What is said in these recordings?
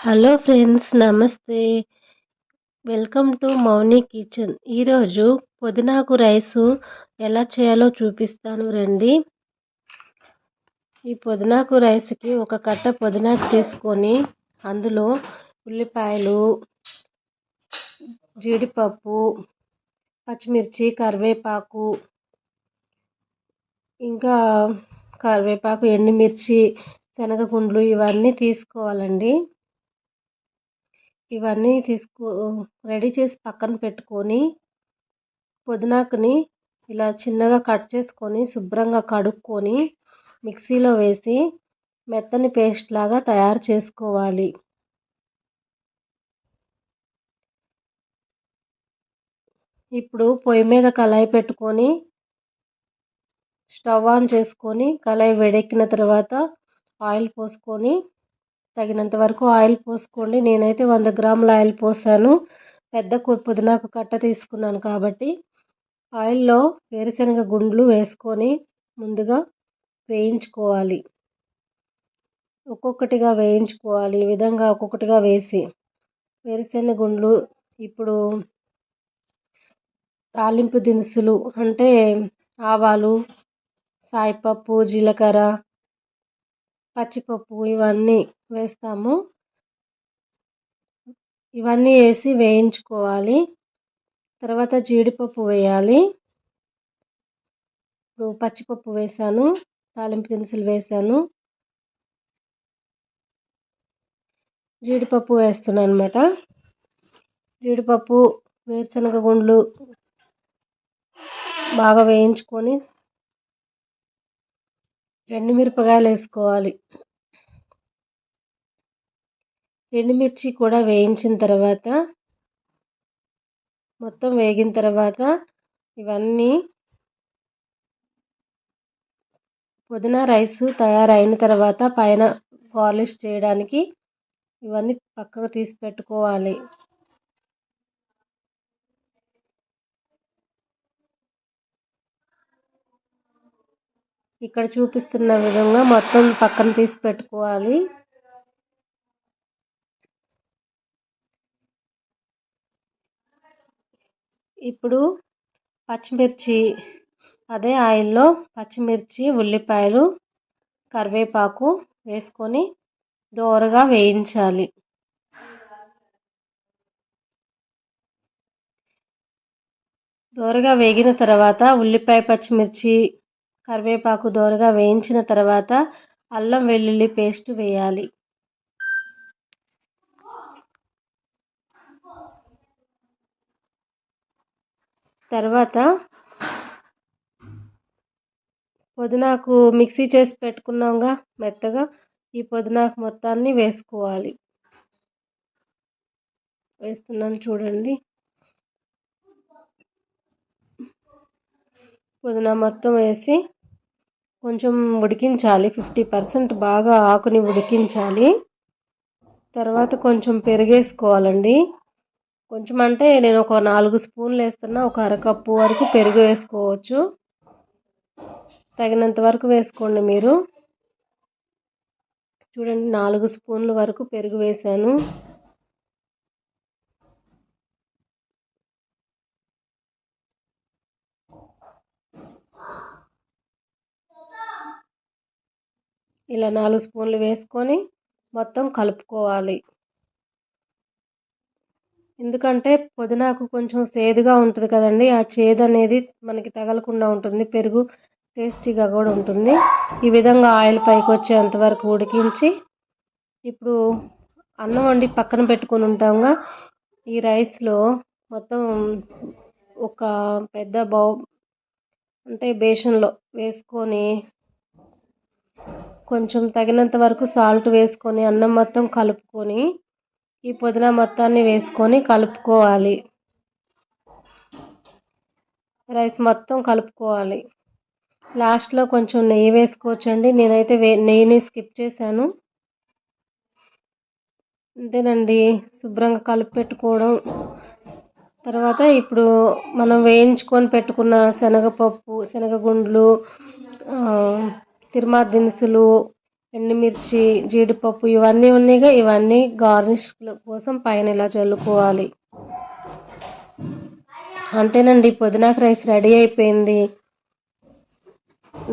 Hello friends, నమస్తే. Welcome to Mouni kitchen. ఈరోజు పుదీనాకు rice ఎలా చేయాలో చూపిస్తాను రండి. ఈ పుదీనాకు రైస్కి ఒక కట్ట పుదీనాకు తీసుకొని అందులో ఉల్లిపాయలు, జీడిపప్పు, పచ్చిమిర్చి, కరివేపాకు, ఇంకా ఎండుమిర్చి, శనగగుండ్లు ఇవన్నీ తీసుకోవాలండి. ఇవన్నీ రెడీ చేసి పక్కన పెట్టుకొని పుదీనాకుని ఇలా చిన్నగా కట్ చేసుకొని శుభ్రంగా కడుక్కొని మిక్సీలో వేసి మెత్తని పేస్ట్ లాగా తయారు చేసుకోవాలి. ఇప్పుడు పొయ్యి మీద కళాయి పెట్టుకొని స్టవ్ ఆన్ చేసుకొని కళాయి వేడెక్కిన తర్వాత ఆయిల్ పోసుకొని తగినంత వరకు ఆయిల్ పోసుకోండి. నేనైతే 100 గ్రాముల ఆయిల్ పోసాను. పెద్ద పుదీనాకు కట్ట తీసుకున్నాను కాబట్టి ఆయిల్లో వేరుశనగ గుండ్లు వేసుకొని ముందుగా వేయించుకోవాలి. ఒక్కొక్కటిగా వేయించుకోవాలి. ఈ విధంగా ఒక్కొక్కటిగా వేసి వేరుశనగ గుండ్లు ఇప్పుడు తాలింపు దినుసులు అంటే ఆవాలు, సాయిపప్పు, జీలకర్ర, పచ్చిపప్పు ఇవన్నీ వేస్తాము. ఇవన్నీ వేసి వేయించుకోవాలి. తర్వాత జీడిపప్పు వేయాలి. ఇప్పుడు పచ్చిపప్పు వేసాను, తాలింపు దినుసులు వేసాను, జీడిపప్పు వేస్తున్నాను అన్నమాట. జీడిపప్పు, వేరుశనగ గుండ్లు బాగా వేయించుకొని ఎండుమిరపకాయలు వేసుకోవాలి. ఎండుమిర్చి కూడా వేయించిన తర్వాత మొత్తం వేగిన తర్వాత ఇవన్నీ పుదీనా రైస్ తయారైన తర్వాత పైన గార్నిష్ చేయడానికి ఇవన్నీ పక్కకు తీసి పెట్టుకోవాలి. ఇక్కడ చూపిస్తున్న విధంగా మొత్తం పక్కన తీసి పెట్టుకోవాలి. ఇప్పుడు పచ్చిమిర్చి అదే ఆయిల్లో పచ్చిమిర్చి, ఉల్లిపాయలు, కరివేపాకు వేసుకొని దోరగా వేయించాలి. దోరగా వేగిన తర్వాత ఉల్లిపాయ, పచ్చిమిర్చి, కరివేపాకు దోరగా వేయించిన తర్వాత అల్లం వెల్లుల్లి పేస్ట్ వేయాలి. తర్వాత పుదీనాకు మిక్సీ చేసి పెట్టుకున్నాంగా మెత్తగా, ఈ పుదీనాకు మొత్తాన్ని వేసుకోవాలి. వేస్తున్నాను చూడండి. పుదీనా మొత్తం వేసి కొంచెం ఉడికించాలి. 50% బాగా ఆకుని ఉడికించాలి. తర్వాత కొంచెం పెరుగేసుకోవాలండి. కొంచెం అంటే నేను ఒక 4 స్పూన్లు వేస్తున్నా. ఒక అరకప్పు వరకు పెరుగు వేసుకోవచ్చు. తగినంత వరకు వేసుకోండి మీరు. చూడండి, 4 స్పూన్ల వరకు పెరుగు వేసాను. ఇలా 4 స్పూన్లు వేసుకొని మొత్తం కలుపుకోవాలి. ఎందుకంటే పుదీనాకు కొంచెం చేదుగా ఉంటుంది కదండి. ఆ చేదు అనేది మనకి తగలకుండా ఉంటుంది. పెరుగు టేస్టీగా కూడా ఉంటుంది. ఈ విధంగా ఆయిల్ పైకి వచ్చేంత వరకు ఉడికించి ఇప్పుడు అన్నం వండి పక్కన పెట్టుకొని ఉంటాంగా, ఈ రైస్లో మొత్తం ఒక పెద్ద అంటే బేషన్లో వేసుకొని కొంచెం తగినంత వరకు సాల్ట్ వేసుకొని అన్నం మొత్తం కలుపుకొని ఈ పుదీనా మొత్తాన్ని వేసుకొని కలుపుకోవాలి. రైస్ మొత్తం కలుపుకోవాలి. లాస్ట్లో కొంచెం నెయ్యి వేసుకోవచ్చండి. నేనైతే నెయ్యిని స్కిప్ చేశాను. అంతేనండి, శుభ్రంగా కలిపి పెట్టుకోవడం. తర్వాత ఇప్పుడు మనం వేయించుకొని పెట్టుకున్న శనగపప్పు, శనగగుండ్లు, తిరుమా దినుసులు ఎండుమిర్చి, జీడిపప్పు ఇవన్నీ ఉన్నాయిగా, ఇవన్నీ గార్నిష్ కోసం పైన ఇలా చల్లుకోవాలి. అంతేనండి, పుదీనాకు రైస్ రెడీ అయిపోయింది.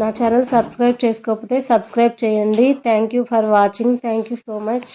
నా ఛానల్ సబ్స్క్రైబ్ చేసుకోకపోతే సబ్స్క్రైబ్ చేయండి. Thank you for watching. Thank you so much.